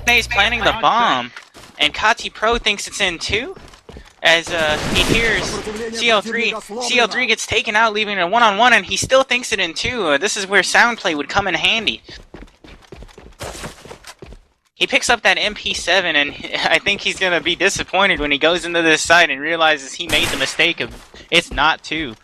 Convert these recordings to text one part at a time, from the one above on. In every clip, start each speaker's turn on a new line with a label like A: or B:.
A: Mone's planning the bomb, and Kati Pro thinks it's in too. As he hears CL3, CL3 gets taken out, leaving a one-on-one, and he still thinks it in two. This is where sound play would come in handy. He picks up that MP7, and I think he's gonna be disappointed when he goes into this site and realizes he made the mistake of it's not two.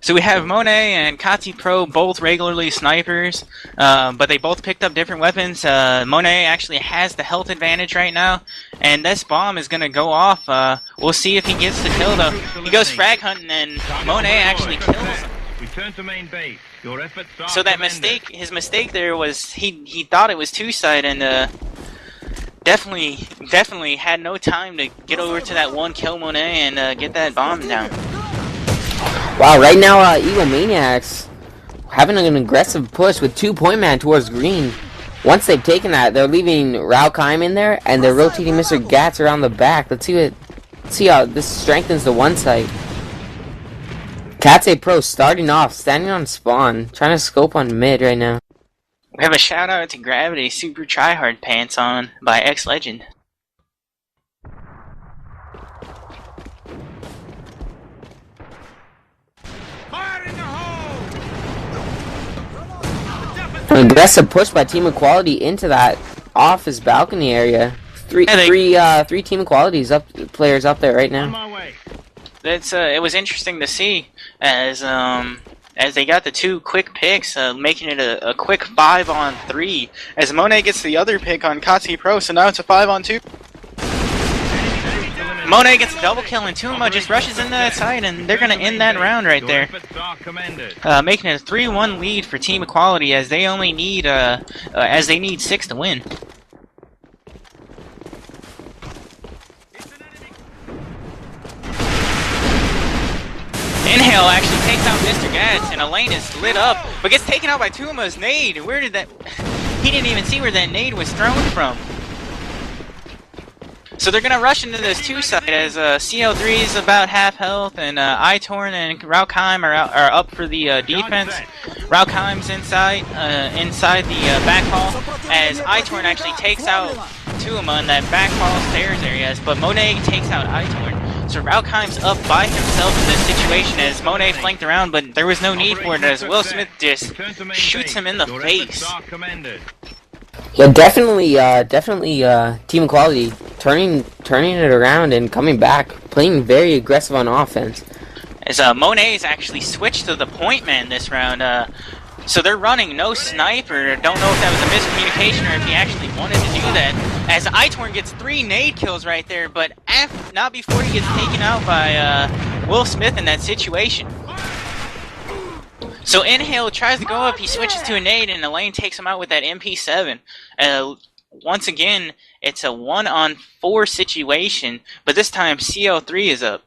A: So we have Monet and Kati Pro, both regularly snipers, but they both picked up different weapons. Monet actually has the health advantage right now, and this bomb is going to go off. We'll see if he gets the kill, though. He goes frag hunting, and Monet actually kills him.
B: Return to main base. Your efforts are
A: so that
B: tremendous.
A: his mistake there was he thought it was two-side, and definitely had no time to get over to that one kill Monet and get that bomb down.
C: Wow, right now, egomaNiacs having an aggressive push with 2-point man towards green. Once they've taken that, they're leaving Raukheim in there, and they're rotating Mr. Gats around the back. Let's see how this strengthens the one site. Kate Pro starting off, standing on spawn, trying to scope on mid right now.
A: We have a shout out to Gravity Super Tryhard Pants On by X Legend.
C: An aggressive push by Team Equality into that office balcony area. Three Team Equalities players up there right now.
A: It was interesting to see as they got the two quick picks, making it a quick 5-on-3. As Monet gets the other pick on Kati Pro, so now it's a 5-on-2. Monet gets a double kill, and Tuma just rushes into that side, and they're going to end that round right there. Making it a 3-1 lead for Team Equality, as they only need they need 6 to win. Inhale actually takes out Mr. Gats, and Elaine is lit up, but gets taken out by Tuma's nade. Where did that... He didn't even see where that nade was thrown from. So they're going to rush into this two-side as CL3 is about half health, and Itorn and Raukheim are up for the defense. Raukheim's inside the back hall, as Itorn actually takes out Tuama in that back hall stairs areas, but Monet takes out Itorn. So Raukheim's up by himself in this situation as Monet flanked around, but there was no need for it as Will Smith just shoots him in the face.
C: Yeah, definitely, Team Equality turning it around and coming back, playing very aggressive on offense.
A: As Monet's actually switched to the point man this round, so they're running no sniper. Don't know if that was a miscommunication or if he actually wanted to do that. As Itorn gets 3 nade kills right there, but not before he gets taken out by Will Smith in that situation. So Inhale tries to go up, he switches to a nade, and Elaine takes him out with that MP7. Once again, it's a 1-on-4 situation, but this time CL3 is up.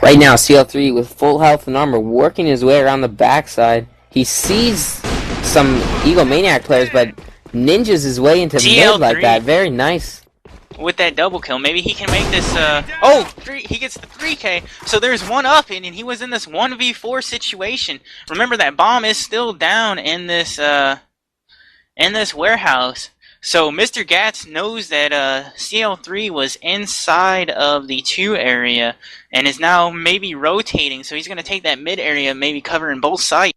C: Right now, CL3 with full health and armor, working his way around the backside. He sees some egomaNiac players, but ninjas his way into mid like that. Very nice.
A: With that double kill, maybe he can make this, he gets the 3K, so there's one up, and he was in this 1v4 situation. Remember, that bomb is still down in this warehouse. So Mr. Gats knows that CL3 was inside of the 2 area, and is now maybe rotating, so he's going to take that mid area, maybe covering both sides.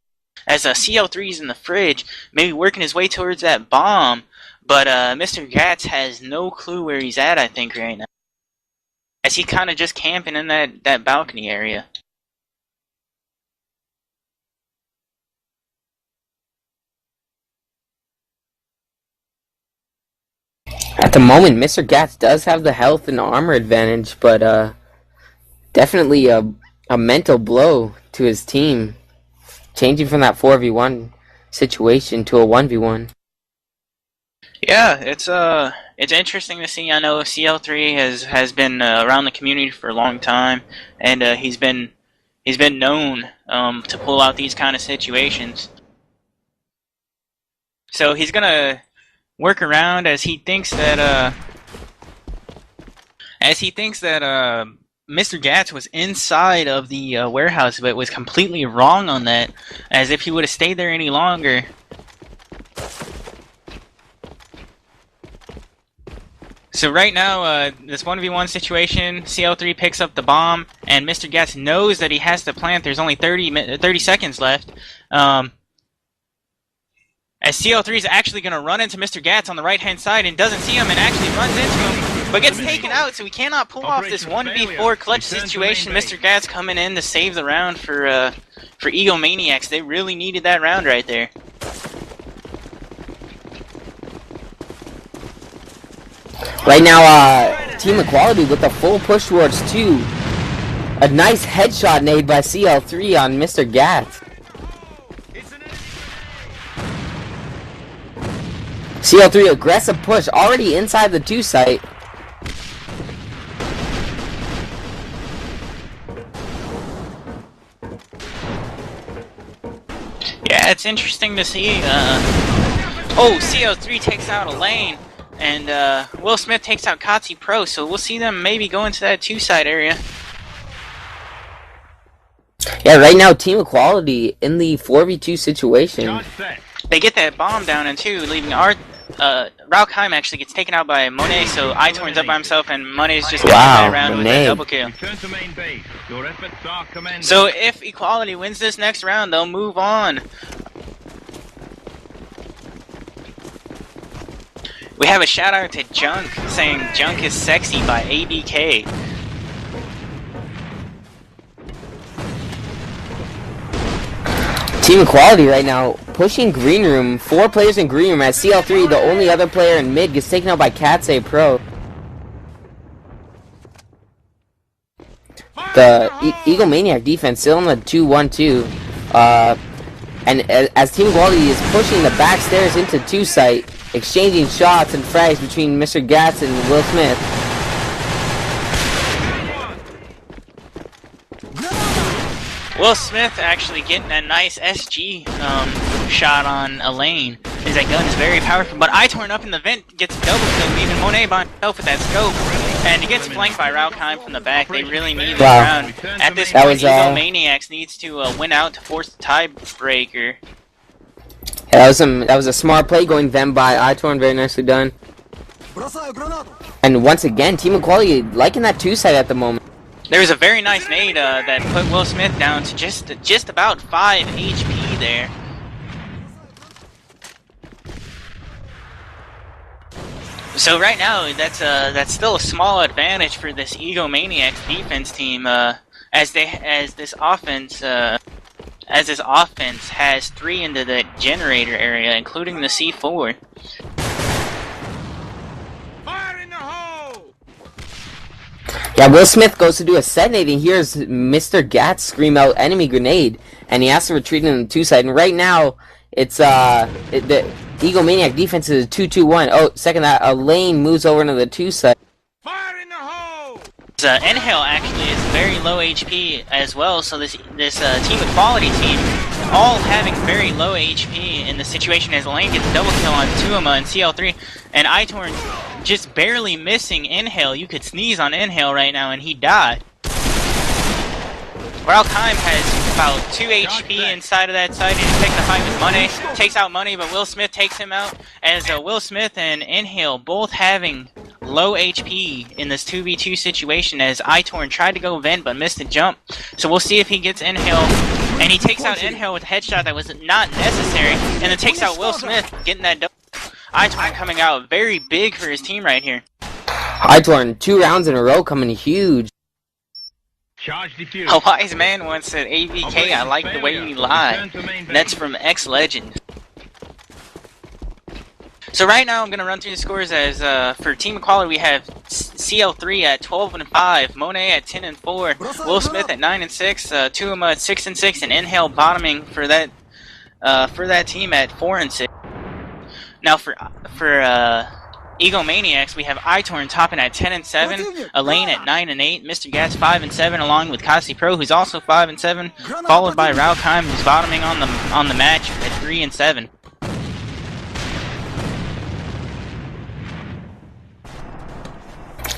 A: As CL3's in the fridge, maybe working his way towards that bomb. But Mr. Gats has no clue where he's at, I think, right now. As he kind of just camping in that balcony area.
C: At the moment, Mr. Gats does have the health and armor advantage, but definitely a mental blow to his team. Changing from that 4v1 situation to a 1v1.
A: Yeah, it's interesting to see. I know CL3 has been around the community for a long time, and he's been known to pull out these kind of situations. So he's gonna work around as he thinks that Mr. Gats was inside of the warehouse, but was completely wrong on that, as if he would have stayed there any longer. So right now, this 1v1 situation, CL3 picks up the bomb, and Mr. Gats knows that he has to plant. There's only 30 seconds left. As CL3 is actually going to run into Mr. Gats on the right-hand side and doesn't see him and actually runs into him, but gets taken out, so he cannot pull off this 1v4 clutch situation. Mr. Gats coming in to save the round for egomaNiacs. They really needed that round right there.
C: Right now, Team Equality with a full push towards 2. A nice headshot made by CL3 on Mr. Gats. CL3 aggressive push already inside the 2 site.
A: Yeah, it's interesting to see. Oh, CL3 takes out a lane, and Will Smith takes out Kotzi Pro, so we'll see them maybe go into that 2-side area.
C: Yeah, right now Team Equality in the 4v2 situation.
A: They get that bomb down in 2, leaving our Raukheim actually gets taken out by Monet, so iTorn's up by himself, and Monet's just getting that round with a double kill. So if Equality wins this next round, they'll move on. We have a shout out to Junk saying Junk is sexy by ABK.
C: Team Equality right now pushing green room. 4 players in green room as CL3, the only other player in mid, gets taken out by Katsei Pro. The egomaNiac defense still on the 2-1-2. And as Team Equality is pushing the back stairs into 2 site, exchanging shots and frags between Mr. Gats and Will Smith.
A: Will Smith actually getting a nice SG shot on Elaine. His that gun is very powerful, but iTorn up in the vent gets a double kill, leaving Monet by himself with that scope. And he gets flanked by Raukheim from the back. They really need this round. At this point, egomaNiacs needs to win out to force the tiebreaker.
C: Yeah, that was a smart play going vent by iTorn, very nicely done. And once again, Team Equality liking that 2-side at the moment.
A: There was a very nice nade that put Will Smith down to just about 5 HP there. So right now, that's still a small advantage for this egomaNiacs defense team, as this offense has 3 into the generator area, including the C4.
C: Yeah, Will Smith goes to do a set nade and hears Mr. Gats scream out enemy grenade, and he has to retreat in the 2-side. And right now, it's the egomaNiac defense is 2-2-1. Oh, second that, a lane moves over into the 2-side.
B: Fire in the hole!
A: Inhale actually is very low HP as well, so this Team Equality team all having very low HP in the situation as Lane gets a double kill on Tuama and CL3, and iTorn just barely missing Inhale. You could sneeze on Inhale right now and he died. Raukheim has about 2 HP inside of that side. He's taking the fight with Money. Takes out Money, but Will Smith takes him out. As Will Smith and Inhale both having low HP in this 2v2 situation, as iTorn tried to go vent but missed a jump. So we'll see if he gets Inhale. And he takes out Inhale with a headshot that was not necessary. And then takes out Will Smith, getting that double. iTorn coming out very big for his team right here.
C: iTorn 2 rounds in a row coming huge.
A: A wise man once said, AVK, I like the way you lie. And that's from X-Legend. So right now I'm going to run through the scores as for Team Equality we have CL3 at 12-5, Monet at 10-4, Will Smith at 9-6, Tuama at 6-6, and Inhale bottoming for that team at 4-6. Now for egomaNiacs, we have iTorn topping at 10-7, Elaine at 9-8, Mr. Gats 5-7, along with Kasi Pro, who's also 5-7, followed by Raukheim, who's bottoming on the match at 3-7.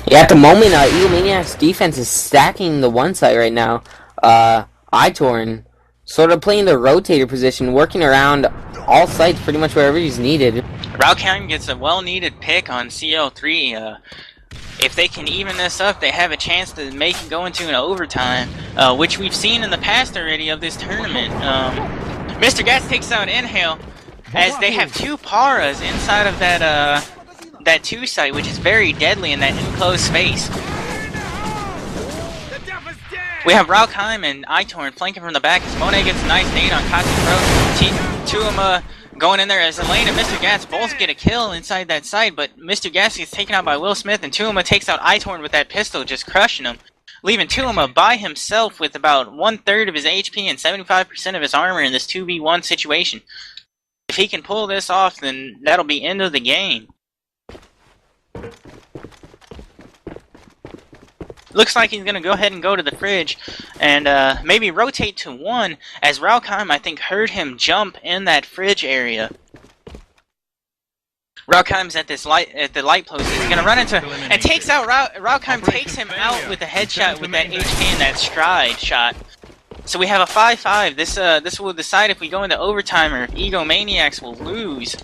C: Yeah, at the moment, egomaNiac's defense is stacking the one side right now. iTorn sort of playing the rotator position, working around all sides pretty much wherever he's needed.
A: Raukheim gets a well-needed pick on CL3. If they can even this up, they have a chance to make it go into an overtime, which we've seen in the past already of this tournament. Mr. Gas takes out Inhale, as they have two Paras inside of that 2 site, which is very deadly in that enclosed space. We have Raukheim and iTorn flanking from the back as Monet gets a nice nade on Kazi Pro. Tuama going in there as Elaine and Mr. Gas both get a kill inside that site, but Mr. Gas gets taken out by Will Smith, and Tuama takes out iTorn with that pistol, just crushing him, leaving Tuama by himself with about 1/3 of his HP and 75% of his armor in this 2v1 situation. If he can pull this off, then that'll be end of the game. Looks like he's going to go ahead and go to the fridge and maybe rotate to 1, as Raukheim, I think, heard him jump in that fridge area. Raukheim's at the light post. He's going to run into and takes out Raukheim takes him out with a headshot with that HP and that stride shot. So we have a 5-5. This will decide if we go into overtime or if egomaNiacs will lose,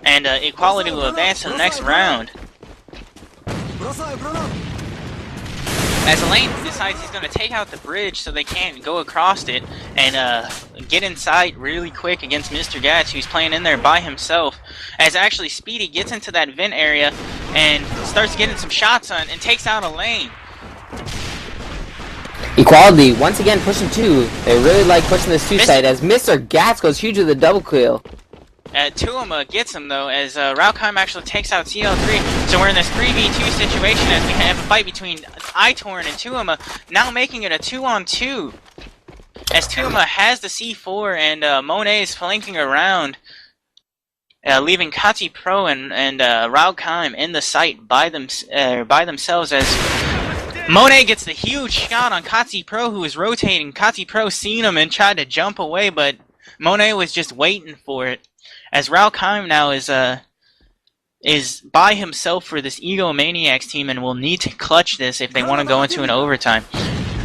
A: and Equality will advance to the next round. As Elaine decides he's going to take out the bridge so they can't go across it and get inside really quick against Mr. Gatch, who's playing in there by himself. As actually Speedy gets into that vent area and starts getting some shots on and takes out Elaine.
C: Equality once again pushing 2. They really like pushing this 2 side as Mr. Gatch goes huge with a double kill.
A: Tuama gets him though, as Raukheim actually takes out CL3. So we're in this 3v2 situation as we have a fight between iTorn and Tuama, now making it a 2-on-2. As Tuama has the C4 and Monet is flanking around, leaving Kati Pro and Raukheim in the site by themselves, as Monet gets the huge shot on Kati Pro, who is rotating. Kati Pro seen him and tried to jump away, but Monet was just waiting for it. As Raukheim now is by himself for this egomaNiacs team and will need to clutch this if they want to go into an overtime.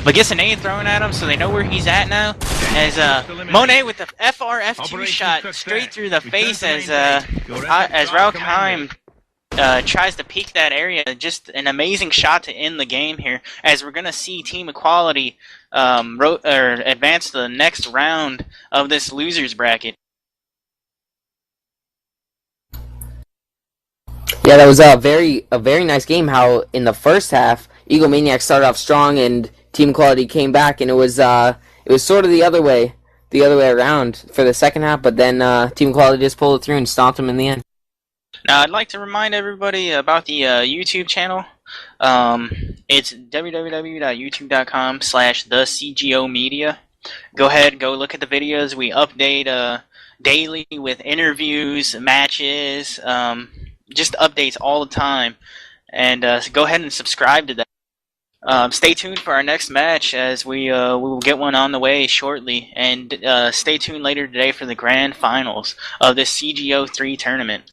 A: But gets an nade thrown at him, so they know where he's at now. As Monet with the FR-F2 shot straight through the face as Raukheim tries to peek that area. Just an amazing shot to end the game here, as we're gonna see Team Equality advance to the next round of this losers bracket.
C: Yeah, that was a very nice game. How in the first half, egomaNiac started off strong and Team Equality came back, and it was sort of the other way around for the second half. But then Team Equality just pulled it through and stomped them in the end.
A: Now, I'd like to remind everybody about the YouTube channel. It's www.youtube.com/thecgomedia. Go ahead, go look at the videos. We update daily with interviews, matches, just updates all the time. And so go ahead and subscribe to that. Stay tuned for our next match, as we will get one on the way shortly. And stay tuned later today for the grand finals of this CGO 3 tournament.